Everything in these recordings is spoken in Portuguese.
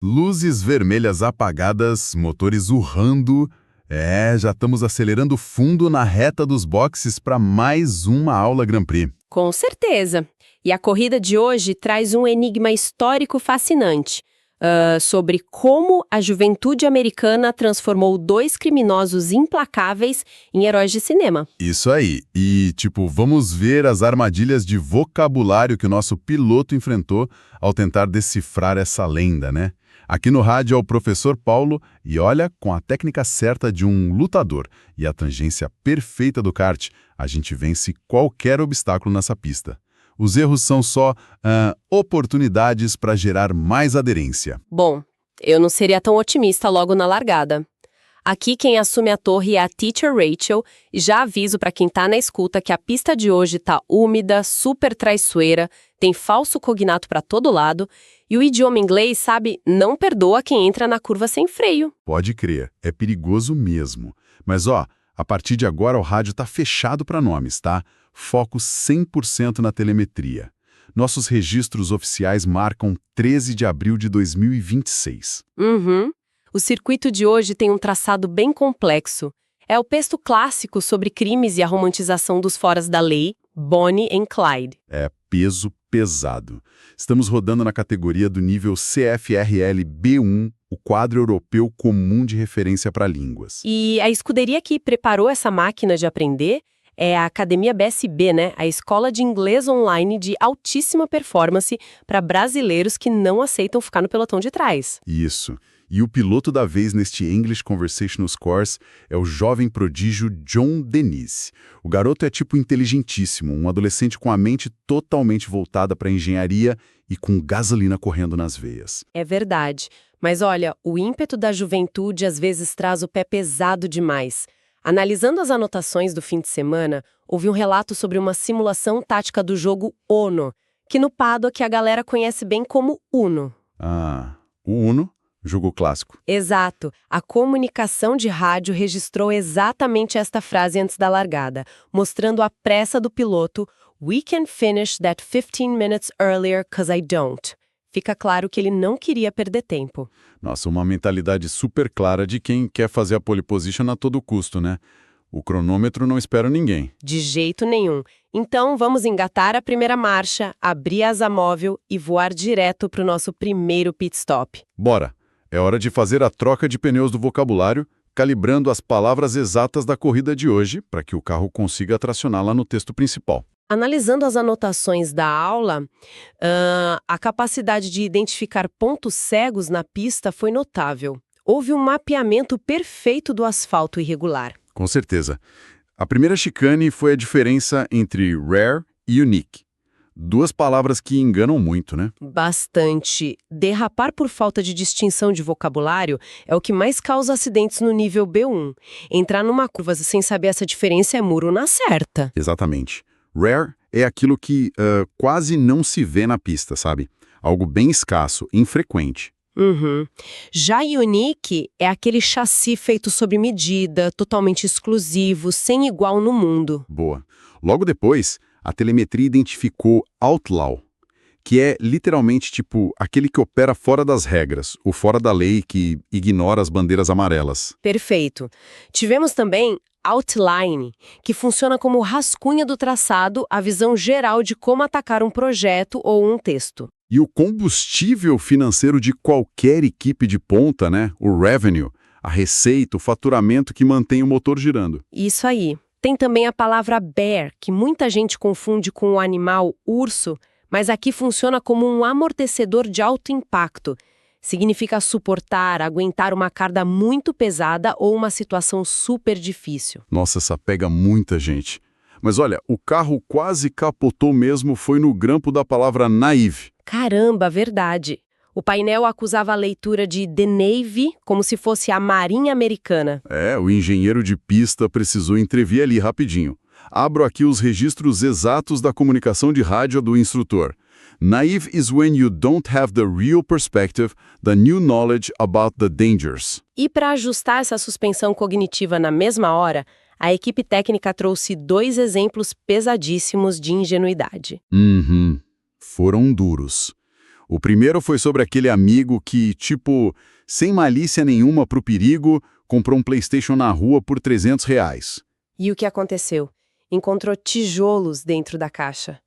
Luzes vermelhas apagadas, motores urrando. Já estamos acelerando fundo na reta dos boxes para mais uma aula Grand Prix. Com certeza. E a corrida de hoje traz um enigma histórico fascinante sobre como a juventude americana transformou dois criminosos implacáveis em heróis de cinema. Isso aí. E, vamos ver as armadilhas de vocabulário que o nosso piloto enfrentou ao tentar decifrar essa lenda, né? Aqui no rádio é o professor Paulo e olha, com a técnica certa de um lutador e a tangência perfeita do kart, a gente vence qualquer obstáculo nessa pista. Os erros são só oportunidades para gerar mais aderência. Bom, eu não seria tão otimista logo na largada. Aqui quem assume a torre é a Teacher Rachel e já aviso para quem tá na escuta que a pista de hoje tá úmida, super traiçoeira, tem falso cognato para todo lado e o idioma inglês, sabe, não perdoa quem entra na curva sem freio. Pode crer, é perigoso mesmo. Mas a partir de agora o rádio tá fechado para nomes, tá? Foco 100% na telemetria. Nossos registros oficiais marcam 13 de abril de 2026. O circuito de hoje tem um traçado bem complexo. É o texto clássico sobre crimes e a romantização dos foras da lei, Bonnie and Clyde. É peso pesado. Estamos rodando na categoria do nível CFRL B1, o quadro europeu comum de referência para línguas. E a escuderia que preparou essa máquina de aprender é a Academia BSB, né? A escola de inglês online de altíssima performance para brasileiros que não aceitam ficar no pelotão de trás. Isso. E o piloto da vez neste English Conversational Course é o jovem prodígio John Denise. O garoto é inteligentíssimo, um adolescente com a mente totalmente voltada para a engenharia e com gasolina correndo nas veias. É verdade. Mas olha, o ímpeto da juventude às vezes traz o pé pesado demais. Analisando as anotações do fim de semana, houve um relato sobre uma simulação tática do jogo Ono, que no paddock a galera conhece bem como Uno. O Uno? Jogo clássico. Exato. A comunicação de rádio registrou exatamente esta frase antes da largada, mostrando a pressa do piloto "We can finish that 15 minutes earlier 'cause I don't." Fica claro que ele não queria perder tempo. Nossa, uma mentalidade super clara de quem quer fazer a pole position a todo custo, né? O cronômetro não espera ninguém. De jeito nenhum. Então vamos engatar a primeira marcha, abrir a asa móvel e voar direto para o nosso primeiro pit stop. Bora! É hora de fazer a troca de pneus do vocabulário, calibrando as palavras exatas da corrida de hoje, para que o carro consiga tracionar lá no texto principal. Analisando as anotações da aula, a capacidade de identificar pontos cegos na pista foi notável. Houve um mapeamento perfeito do asfalto irregular. Com certeza. A primeira chicane foi a diferença entre rare e unique. Duas palavras que enganam muito, né? Bastante. Derrapar por falta de distinção de vocabulário é o que mais causa acidentes no nível B1. Entrar numa curva sem saber essa diferença é muro na certa. Exatamente. Rare é aquilo que quase não se vê na pista, sabe? Algo bem escasso, infrequente. Já unique é aquele chassi feito sob medida, totalmente exclusivo, sem igual no mundo. Boa. Logo depois, a telemetria identificou outlaw, que é literalmente aquele que opera fora das regras, o fora da lei que ignora as bandeiras amarelas. Perfeito. Tivemos também outline, que funciona como rascunha do traçado, a visão geral de como atacar um projeto ou um texto. E o combustível financeiro de qualquer equipe de ponta, né? O revenue, a receita, o faturamento que mantém o motor girando. Isso aí. Tem também a palavra bear, que muita gente confunde com o animal urso, mas aqui funciona como um amortecedor de alto impacto. Significa suportar, aguentar uma carga muito pesada ou uma situação super difícil. Nossa, essa pega muita gente. Mas olha, o carro quase capotou mesmo foi no grampo da palavra naive. Caramba, verdade. O painel acusava a leitura de The Navy como se fosse a Marinha Americana. O engenheiro de pista precisou entrevir ali rapidinho. Abro aqui os registros exatos da comunicação de rádio do instrutor. Naive is when you don't have the real perspective, the new knowledge about the dangers. E para ajustar essa suspensão cognitiva na mesma hora, a equipe técnica trouxe 2 exemplos pesadíssimos de ingenuidade. Foram duros. O primeiro foi sobre aquele amigo que, tipo, sem malícia nenhuma pro perigo, comprou um PlayStation na rua por R$ 300. E o que aconteceu? Encontrou tijolos dentro da caixa.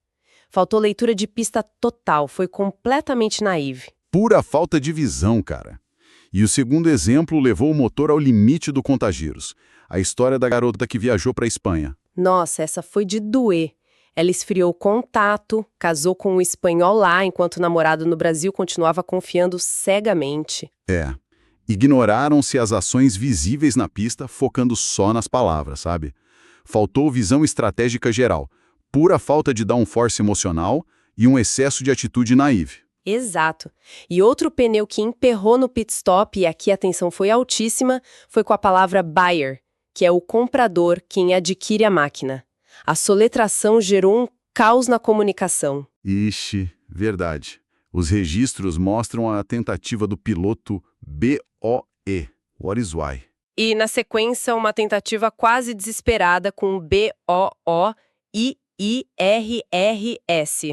Faltou leitura de pista total, foi completamente naive. Pura falta de visão, cara. E o segundo exemplo levou o motor ao limite do contagiros. A história da garota que viajou para a Espanha. Nossa, essa foi de doer. Ela esfriou o contato, casou com um espanhol lá, enquanto o namorado no Brasil continuava confiando cegamente. É. Ignoraram-se as ações visíveis na pista, focando só nas palavras, sabe? Faltou visão estratégica geral, pura falta de downforce emocional e um excesso de atitude naive. Exato. E outro pneu que emperrou no pit stop, e aqui a tensão foi altíssima, foi com a palavra buyer, que é o comprador, quem adquire a máquina. A soletração gerou um caos na comunicação. Ixi, verdade. Os registros mostram a tentativa do piloto BOE. What is why? E, na sequência, uma tentativa quase desesperada com BOOIIRRS.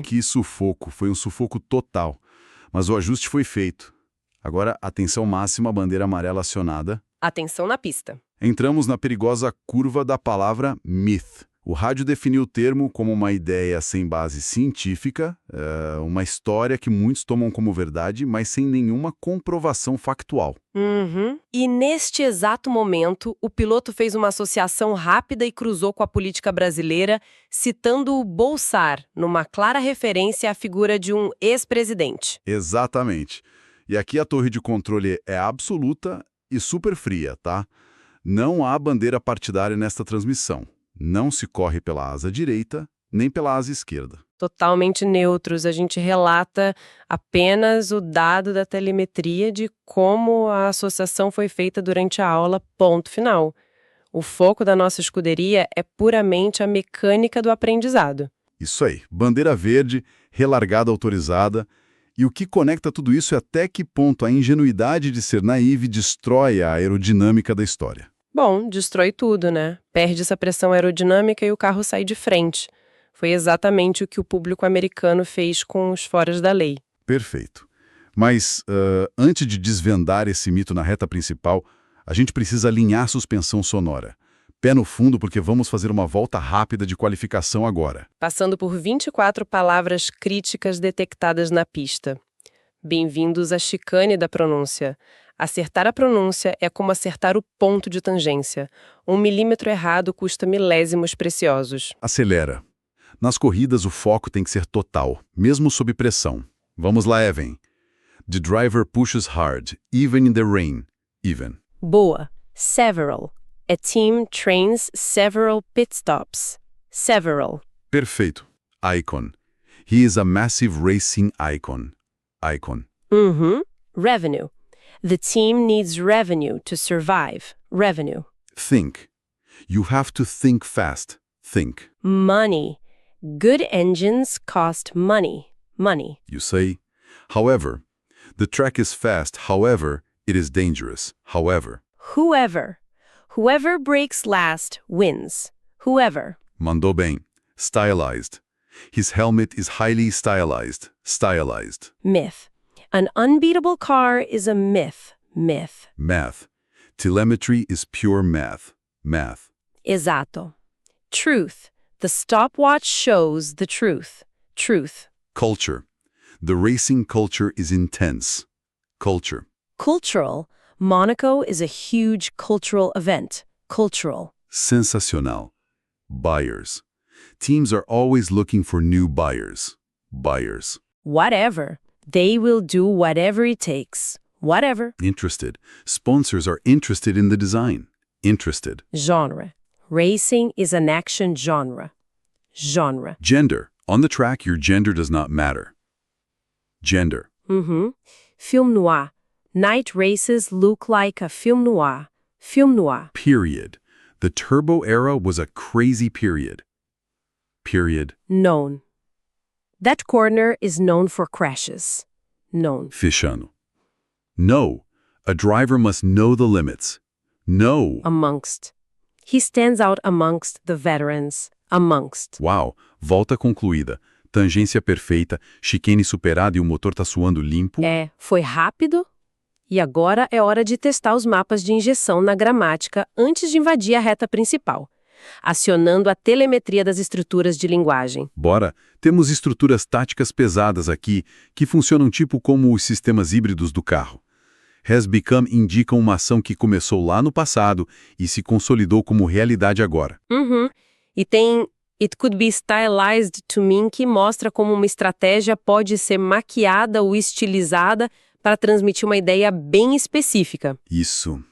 Que sufoco, foi um sufoco total. Mas o ajuste foi feito. Agora, atenção máxima, bandeira amarela acionada. Atenção na pista. Entramos na perigosa curva da palavra myth. O rádio definiu o termo como uma ideia sem base científica, uma história que muitos tomam como verdade, mas sem nenhuma comprovação factual. E neste exato momento, o piloto fez uma associação rápida e cruzou com a política brasileira, citando o Bolsar, numa clara referência à figura de um ex-presidente. Exatamente. E aqui a torre de controle é absoluta e super fria, tá? Não há bandeira partidária nesta transmissão. Não se corre pela asa direita, nem pela asa esquerda. Totalmente neutros, a gente relata apenas o dado da telemetria de como a associação foi feita durante a aula, ponto final. O foco da nossa escuderia é puramente a mecânica do aprendizado. Isso aí, bandeira verde, relargada autorizada. E o que conecta tudo isso é até que ponto a ingenuidade de ser naive destrói a aerodinâmica da história. Bom, destrói tudo, né? Perde essa pressão aerodinâmica e o carro sai de frente. Foi exatamente o que o público americano fez com os foras da lei. Perfeito. Mas, antes de desvendar esse mito na reta principal, a gente precisa alinhar a suspensão sonora. Pé no fundo, porque vamos fazer uma volta rápida de qualificação agora. Passando por 24 palavras críticas detectadas na pista. Bem-vindos à chicane da pronúncia. Acertar a pronúncia é como acertar o ponto de tangência. 1 milímetro errado custa milésimos preciosos. Acelera. Nas corridas, o foco tem que ser total, mesmo sob pressão. Vamos lá, Evan. The driver pushes hard, even in the rain. Even. Boa. Several. A team trains several pit stops. Several. Perfeito. Icon. He is a massive racing icon. Icon. Revenue. The team needs revenue to survive. Revenue. Think. You have to think fast. Think. Money. Good engines cost money. Money. You say. However. The track is fast. However, it is dangerous. However. Whoever. Whoever breaks last wins. Whoever. Mandou bem. Stylized. His helmet is highly stylized. Stylized. Myth. An unbeatable car is a myth. Myth. Math. Telemetry is pure math. Math. Exato. Truth. The stopwatch shows the truth. Truth. Culture. The racing culture is intense. Culture. Cultural. Monaco is a huge cultural event. Cultural. Sensacional. Buyers. Teams are always looking for new buyers. Buyers. Whatever. They will do whatever it takes. Whatever. Interested. Sponsors are interested in the design. Interested. Genre. Racing is an action genre. Genre. Gender. On the track, your gender does not matter. Gender. Film noir. Night races look like a film noir. Film noir. Period. The turbo era was a crazy period. Period. Known. That corner is known for crashes. Known. Fechando. No. A driver must know the limits. No. Amongst. He stands out amongst the veterans. Amongst. Uau, volta concluída. Tangência perfeita, chicane superada e o motor tá suando limpo. Foi rápido e agora é hora de testar os mapas de injeção na gramática antes de invadir a reta principal, acionando a telemetria das estruturas de linguagem. Bora, temos estruturas táticas pesadas aqui que funcionam tipo como os sistemas híbridos do carro. Has become indica uma ação que começou lá no passado e se consolidou como realidade agora. E tem It could be stylized to mean, que mostra como uma estratégia pode ser maquiada ou estilizada para transmitir uma ideia bem específica. Isso.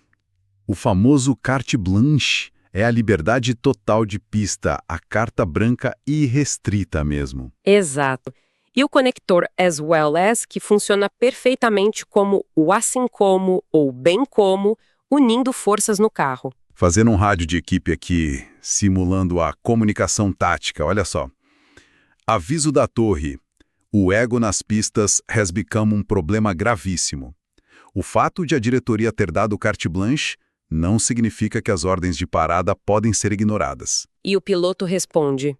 O famoso carte blanche é a liberdade total de pista, a carta branca irrestrita mesmo. Exato. E o conector as well as, que funciona perfeitamente como o assim como ou bem como, unindo forças no carro. Fazendo um rádio de equipe aqui, simulando a comunicação tática, olha só. Aviso da torre. O ego nas pistas has become um problema gravíssimo. O fato de a diretoria ter dado carte blanche não significa que as ordens de parada podem ser ignoradas. E o piloto responde: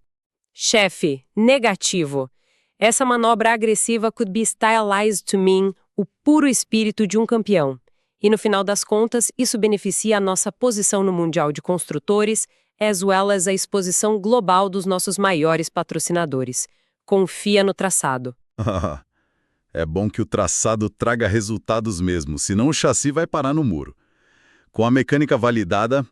chefe, negativo. Essa manobra agressiva could be stylized to mean o puro espírito de um campeão. E no final das contas, isso beneficia a nossa posição no Mundial de Construtores, as well as a exposição global dos nossos maiores patrocinadores. Confia no traçado. É bom que o traçado traga resultados mesmo, senão o chassi vai parar no muro. Com a mecânica validada,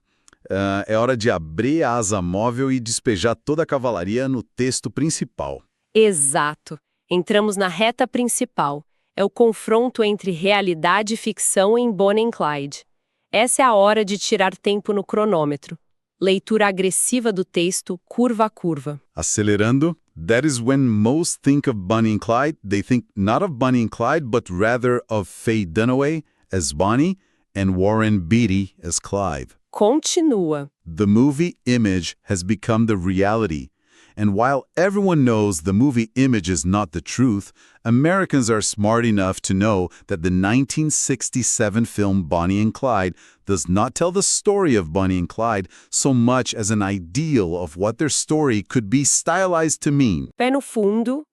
é hora de abrir a asa móvel e despejar toda a cavalaria no texto principal. Exato. Entramos na reta principal. É o confronto entre realidade e ficção em Bonnie and Clyde. Essa é a hora de tirar tempo no cronômetro. Leitura agressiva do texto, curva a curva. Acelerando, that is when most think of Bonnie and Clyde. They think not of Bonnie and Clyde, but rather of Faye Dunaway as Bonnie and Warren Beatty as Clive. Continua. The movie image has become the reality. And while everyone knows the movie image is not the truth, Americans are smart enough to know that the 1967 film Bonnie and Clyde does not tell the story of Bonnie and Clyde so much as an ideal of what their story could be stylized to mean. Pé no fundo.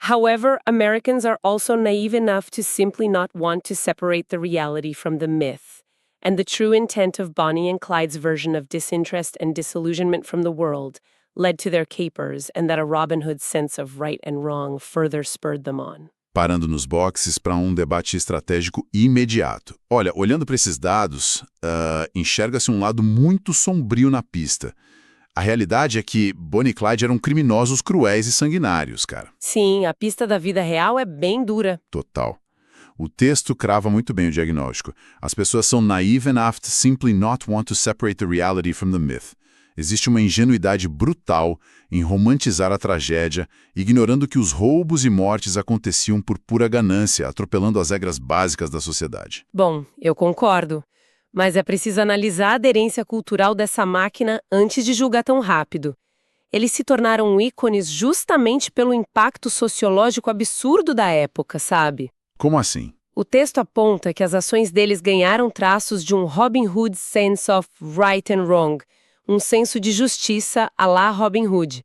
However, Americans are also naive enough to simply not want to separate the reality from the myth, and the true intent of Bonnie and Clyde's version of disinterest and disillusionment from the world led to their capers, and that a Robin Hood sense of right and wrong further spurred them on. Parando nos boxes para um debate estratégico imediato. Olha, olhando para esses dados, enxerga-se um lado muito sombrio na pista. A realidade é que Bonnie e Clyde eram criminosos cruéis e sanguinários, cara. Sim, a pista da vida real é bem dura. Total. O texto crava muito bem o diagnóstico. As pessoas são naive enough to simply not want to separate the reality from the myth. Existe uma ingenuidade brutal em romantizar a tragédia, ignorando que os roubos e mortes aconteciam por pura ganância, atropelando as regras básicas da sociedade. Bom, eu concordo. Mas é preciso analisar a aderência cultural dessa máquina antes de julgar tão rápido. Eles se tornaram ícones justamente pelo impacto sociológico absurdo da época, sabe? Como assim? O texto aponta que as ações deles ganharam traços de um Robin Hood sense of right and wrong, um senso de justiça à la Robin Hood.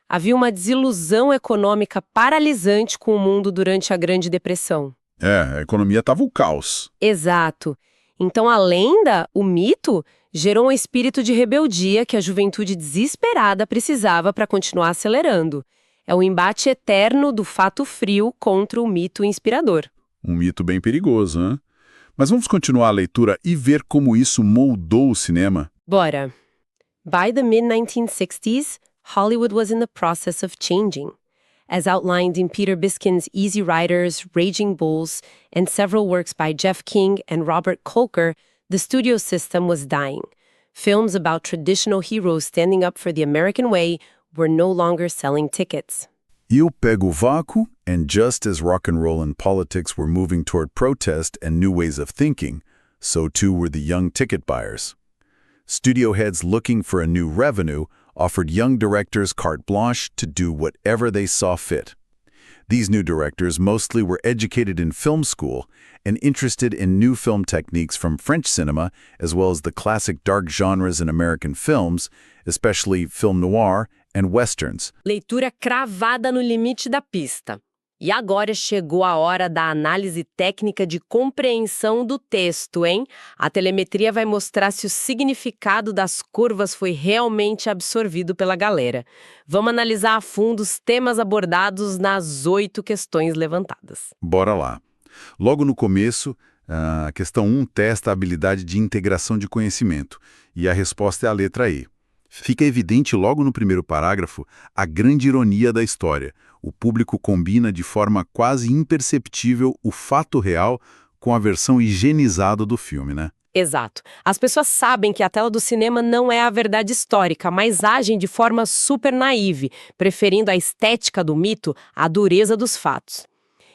Havia uma desilusão econômica paralisante com o mundo durante a Grande Depressão. A economia estava o caos. Exato. Então a lenda, o mito, gerou um espírito de rebeldia que a juventude desesperada precisava para continuar acelerando. É o embate eterno do fato frio contra o mito inspirador. Um mito bem perigoso, né? Mas vamos continuar a leitura e ver como isso moldou o cinema? Bora! By the mid-1960s, Hollywood was in the process of changing. As outlined in Peter Biskind's Easy Riders, Raging Bulls, and several works by Jeff King and Robert Kolker, the studio system was dying. Films about traditional heroes standing up for the American way were no longer selling tickets. Eu pego o vácuo, and just as rock and roll and politics were moving toward protest and new ways of thinking, so too were the young ticket buyers. Studio heads looking for a new revenue offered young directors carte blanche to do whatever they saw fit. These new directors mostly were educated in film school and interested in new film techniques from French cinema, as well as the classic dark genres in American films, especially film noir and Westerns. Leitura cravada no limite da pista. E agora chegou a hora da análise técnica de compreensão do texto, hein? A telemetria vai mostrar se o significado das curvas foi realmente absorvido pela galera. Vamos analisar a fundo os temas abordados nas 8 questões levantadas. Bora lá. Logo no começo, a questão 1 testa a habilidade de integração de conhecimento, e a resposta é a letra E. Fica evidente logo no primeiro parágrafo a grande ironia da história. O público combina de forma quase imperceptível o fato real com a versão higienizada do filme, né? Exato. As pessoas sabem que a tela do cinema não é a verdade histórica, mas agem de forma super naíve, preferindo a estética do mito à dureza dos fatos.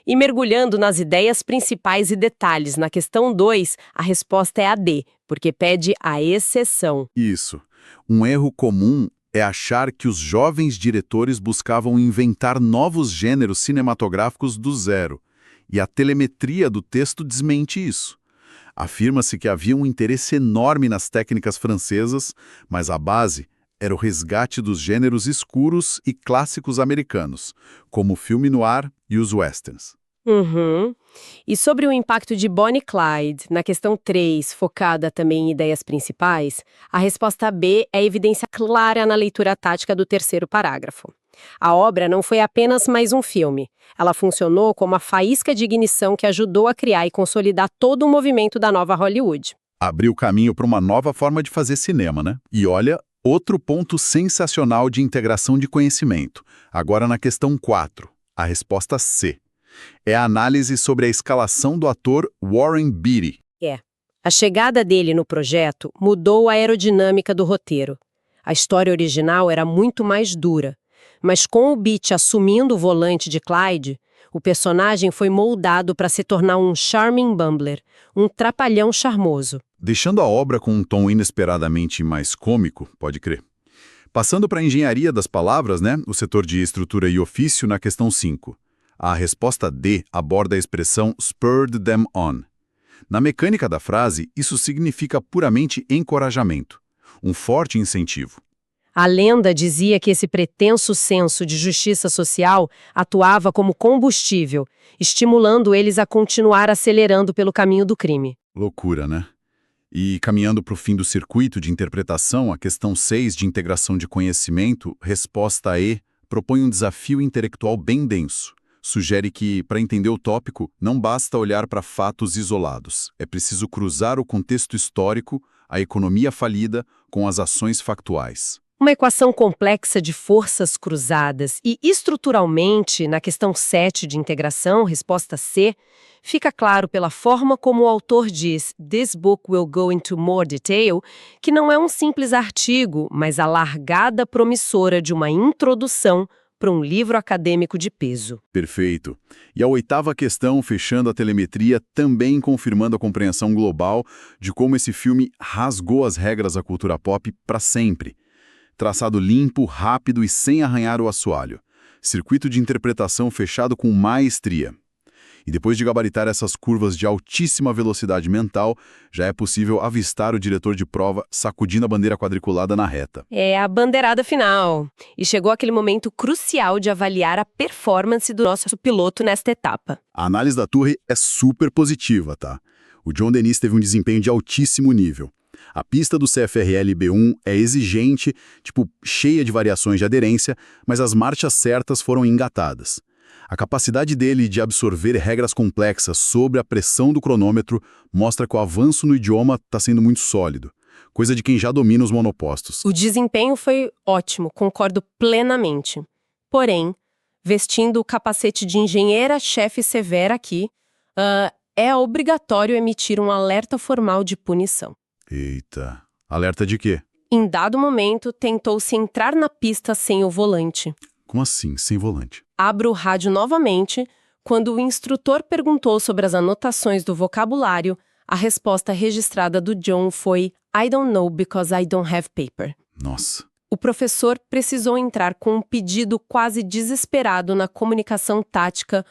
E mergulhando nas ideias principais e detalhes, na questão 2, a resposta é a D, porque pede a exceção. Isso. Um erro comum é achar que os jovens diretores buscavam inventar novos gêneros cinematográficos do zero, e a telemetria do texto desmente isso. Afirma-se que havia um interesse enorme nas técnicas francesas, mas a base era o resgate dos gêneros escuros e clássicos americanos, como o filme noir e os westerns. E sobre o impacto de Bonnie e Clyde, na questão 3, focada também em ideias principais, a resposta B é evidência clara na leitura tática do terceiro parágrafo. A obra não foi apenas mais um filme. Ela funcionou como a faísca de ignição que ajudou a criar e consolidar todo o movimento da nova Hollywood. Abriu caminho para uma nova forma de fazer cinema, né? E olha, outro ponto sensacional de integração de conhecimento. Agora na questão 4, a resposta C. É a análise sobre a escalação do ator Warren Beatty. A chegada dele no projeto mudou a aerodinâmica do roteiro. A história original era muito mais dura, mas com o Beatty assumindo o volante de Clyde, o personagem foi moldado para se tornar um charming bumbler, um trapalhão charmoso. Deixando a obra com um tom inesperadamente mais cômico, pode crer. Passando para a engenharia das palavras, né? O setor de estrutura e ofício na questão 5. A resposta D aborda a expressão spurred them on. Na mecânica da frase, isso significa puramente encorajamento, um forte incentivo. A lenda dizia que esse pretenso senso de justiça social atuava como combustível, estimulando eles a continuar acelerando pelo caminho do crime. Loucura, né? E caminhando para o fim do circuito de interpretação, a questão 6 de integração de conhecimento, resposta E, propõe um desafio intelectual bem denso. Sugere que, para entender o tópico, não basta olhar para fatos isolados. É preciso cruzar o contexto histórico, a economia falida, com as ações factuais. Uma equação complexa de forças cruzadas e, estruturalmente, na questão 7 de integração, resposta C, fica claro pela forma como o autor diz "This book will go into more detail", que não é um simples artigo, mas a largada promissora de uma introdução para um livro acadêmico de peso. Perfeito. E a 8ª questão, fechando a telemetria, também confirmando a compreensão global de como esse filme rasgou as regras da cultura pop para sempre. Traçado limpo, rápido e sem arranhar o assoalho. Circuito de interpretação fechado com maestria. E depois de gabaritar essas curvas de altíssima velocidade mental, já é possível avistar o diretor de prova sacudindo a bandeira quadriculada na reta. É a bandeirada final. E chegou aquele momento crucial de avaliar a performance do nosso piloto nesta etapa. A análise da torre é super positiva, tá? O John Dennis teve um desempenho de altíssimo nível. A pista do CFRL B1 é exigente, cheia de variações de aderência, mas as marchas certas foram engatadas. A capacidade dele de absorver regras complexas sobre a pressão do cronômetro mostra que o avanço no idioma está sendo muito sólido, coisa de quem já domina os monopostos. O desempenho foi ótimo, concordo plenamente. Porém, vestindo o capacete de engenheira-chefe severa aqui, é obrigatório emitir um alerta formal de punição. Eita, alerta de quê? Em dado momento, tentou-se entrar na pista sem o volante. Como assim, sem volante? Abro o rádio novamente. Quando o instrutor perguntou sobre as anotações do vocabulário, a resposta registrada do John foi "I don't know because I don't have paper". Nossa. O professor precisou entrar com um pedido quase desesperado na comunicação tática,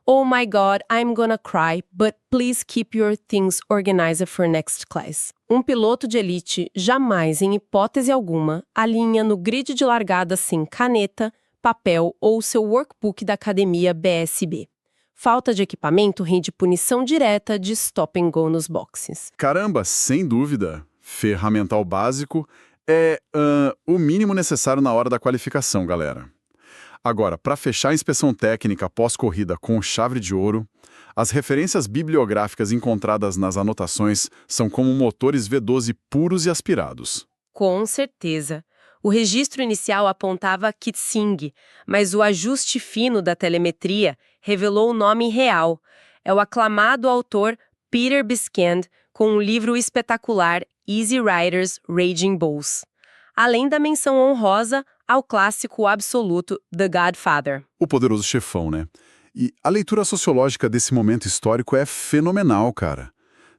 "Oh my God, I'm gonna cry, but please keep your things organized for next class." Um piloto de elite jamais, em hipótese alguma, alinha no grid de largada sem caneta, papel ou seu workbook da academia BSB. Falta de equipamento rende punição direta de stop and go nos boxes. Caramba, sem dúvida. Ferramental básico é o mínimo necessário na hora da qualificação, galera. Agora, para fechar a inspeção técnica pós-corrida com chave de ouro, as referências bibliográficas encontradas nas anotações são como motores V12 puros e aspirados. Com certeza. O registro inicial apontava Kitsing, mas o ajuste fino da telemetria revelou o nome real. É o aclamado autor Peter Biskind, com um livro espetacular Easy Riders, Raging Bulls. Além da menção honrosa ao clássico absoluto The Godfather. O poderoso chefão, né? E a leitura sociológica desse momento histórico é fenomenal, cara.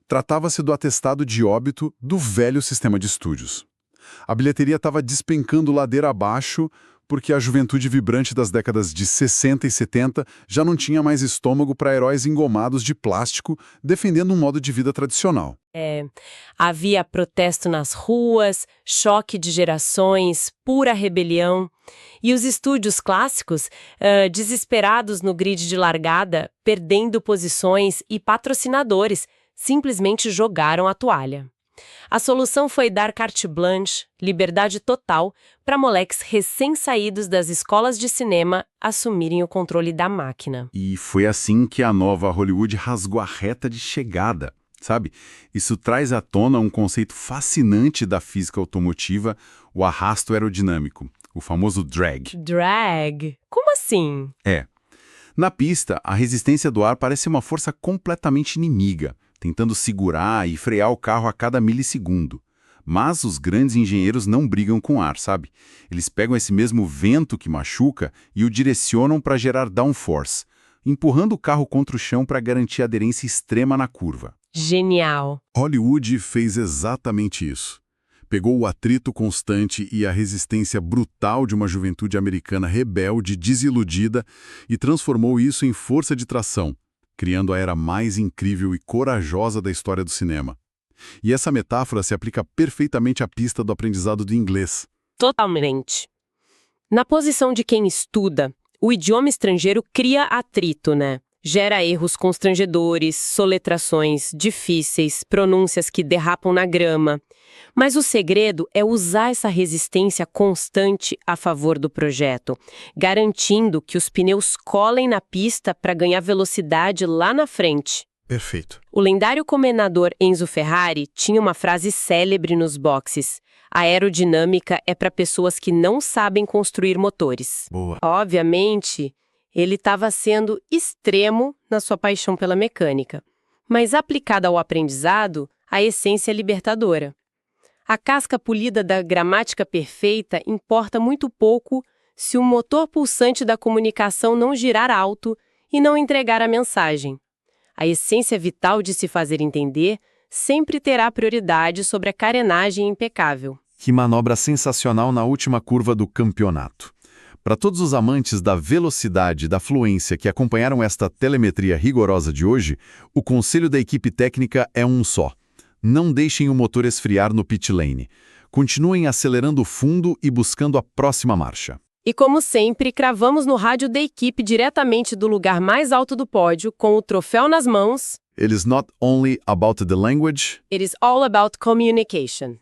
Tratava-se do atestado de óbito do velho sistema de estúdios. A bilheteria estava despencando ladeira abaixo porque a juventude vibrante das décadas de 60 e 70 já não tinha mais estômago para heróis engomados de plástico defendendo um modo de vida tradicional. Havia protesto nas ruas, choque de gerações, pura rebelião. E os estúdios clássicos, desesperados no grid de largada, perdendo posições e patrocinadores, simplesmente jogaram a toalha. A solução foi dar carte blanche, liberdade total, para moleques recém-saídos das escolas de cinema assumirem o controle da máquina. E foi assim que a nova Hollywood rasgou a reta de chegada, sabe? Isso traz à tona um conceito fascinante da física automotiva, o arrasto aerodinâmico, o famoso drag. Drag? Como assim? Na pista, a resistência do ar parece uma força completamente inimiga, tentando segurar e frear o carro a cada milissegundo. Mas os grandes engenheiros não brigam com ar, sabe? Eles pegam esse mesmo vento que machuca e o direcionam para gerar downforce, empurrando o carro contra o chão para garantir aderência extrema na curva. Genial! Hollywood fez exatamente isso. Pegou o atrito constante e a resistência brutal de uma juventude americana rebelde, desiludida, e transformou isso em força de tração, criando a era mais incrível e corajosa da história do cinema. E essa metáfora se aplica perfeitamente à pista do aprendizado do inglês. Totalmente. Na posição de quem estuda, o idioma estrangeiro cria atrito, né? Gera erros constrangedores, soletrações difíceis, pronúncias que derrapam na grama. Mas o segredo é usar essa resistência constante a favor do projeto, garantindo que os pneus colem na pista para ganhar velocidade lá na frente. Perfeito. O lendário comendador Enzo Ferrari tinha uma frase célebre nos boxes: "A aerodinâmica é para pessoas que não sabem construir motores." Boa. Obviamente, ele estava sendo extremo na sua paixão pela mecânica, mas aplicada ao aprendizado, a essência é libertadora. A casca polida da gramática perfeita importa muito pouco se o motor pulsante da comunicação não girar alto e não entregar a mensagem. A essência vital de se fazer entender sempre terá prioridade sobre a carenagem impecável. Que manobra sensacional na última curva do campeonato. Para todos os amantes da velocidade e da fluência que acompanharam esta telemetria rigorosa de hoje, o conselho da equipe técnica é um só. Não deixem o motor esfriar no pit lane. Continuem acelerando fundo e buscando a próxima marcha. E como sempre, cravamos no rádio da equipe diretamente do lugar mais alto do pódio, com o troféu nas mãos. It is not only about the language, It is all about communication.